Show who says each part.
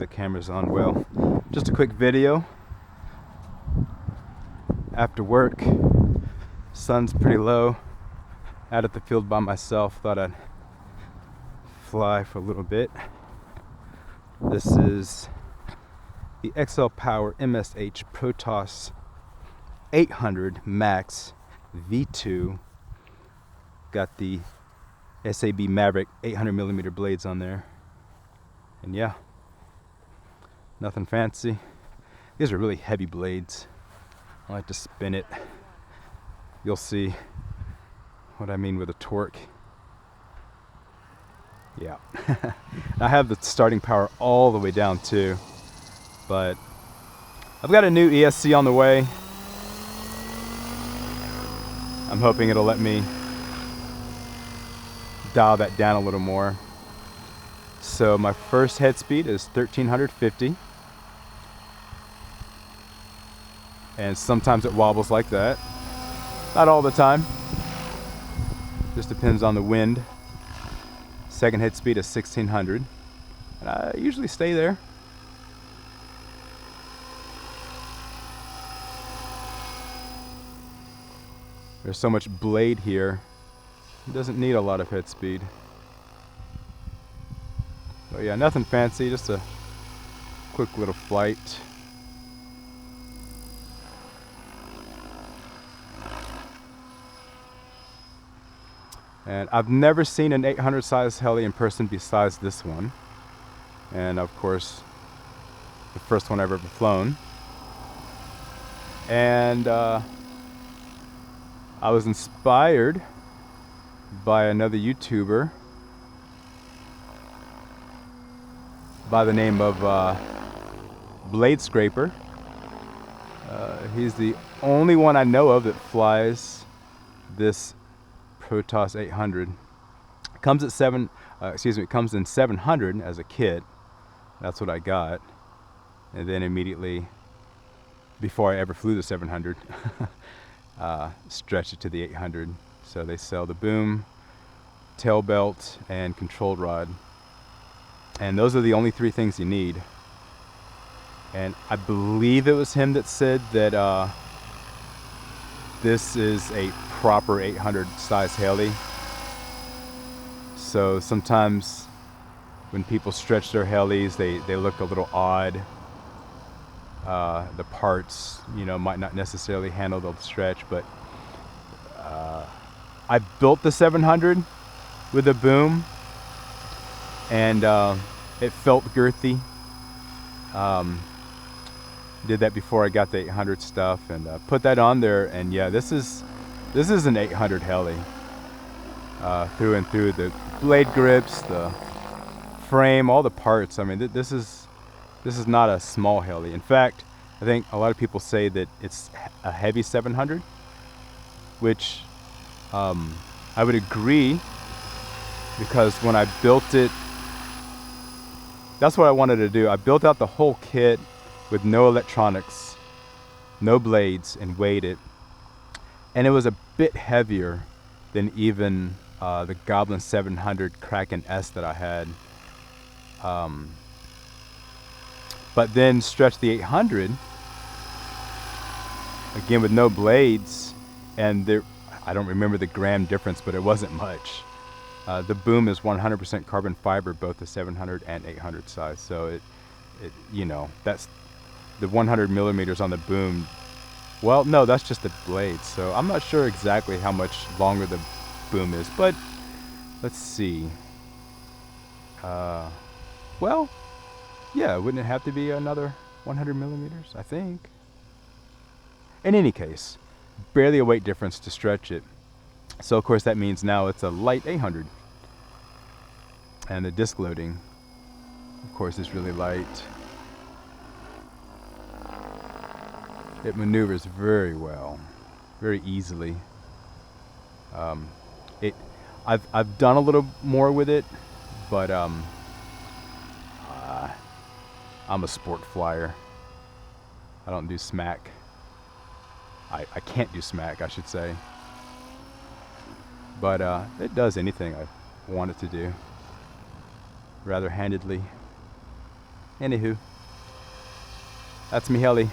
Speaker 1: the camera's on. Well, just a quick video after work. Sun's pretty low. Out at the field by myself. Thought I'd fly for a little bit. This is the XLPower MSH Protos 800 Max V2. Got the SAB Maverick 800mm blades on there. And yeah, nothing fancy. These are really heavy blades. I like to spin it. You'll see what I mean with the torque. Yeah. I have the starting power all the way down too, but I've got a new ESC on the way. I'm hoping it'll let me dial that down a little more. So my first head speed is 1350, and sometimes it wobbles like that. Not all the time, just depends on the wind. Second head speed is 1600, and I usually stay there. There's so much blade here, it doesn't need a lot of head speed. So yeah, nothing fancy, just a quick little flight. And I've never seen an 800 size heli in person besides this one. And of course, the first one I've ever flown. And I was inspired by another YouTuber by the name of Blade Scraper. He's the only one I know of that flies this Protos 800. It comes at it comes in 700 as a kit. That's what I got. And then immediately, before I ever flew the 700, stretched it to the 800. So they sell the boom, tail belt, and control rod. And those are the only three things you need. And I believe it was him that said that this is a proper 800 size heli. So sometimes when people stretch their helis, they look a little odd. The parts, might not necessarily handle the stretch, but I built the 700 with a boom, and it felt girthy. Did that before I got the 800 stuff, and put that on there, and yeah, this is an 800 heli through and through. The blade grips, the frame, all the parts. I mean, this is not a small heli. In fact, I think a lot of people say that it's a heavy 700, which I would agree, because when I built it, that's what I wanted to do. I built out the whole kit with no electronics, no blades, and weighed it. And it was a bit heavier than even the Goblin 700 Kraken S that I had. But then stretched the 800, again with no blades, and I don't remember the gram difference, but it wasn't much. The boom is 100% carbon fiber, both the 700 and 800 size. So that's the 100 millimeters on the boom. Well, no, that's just the blade. So I'm not sure exactly how much longer the boom is, but let's see. Well, yeah, wouldn't it have to be another 100 millimeters, I think? In any case, barely a weight difference to stretch it. So of course that means now it's a light 800. And the disc loading, of course, is really light. It maneuvers very well, very easily. I've done a little more with it, but I'm a sport flyer. I don't do smack. I can't do smack, I should say. But it does anything I want it to do, rather handedly. Anywho, that's me heli.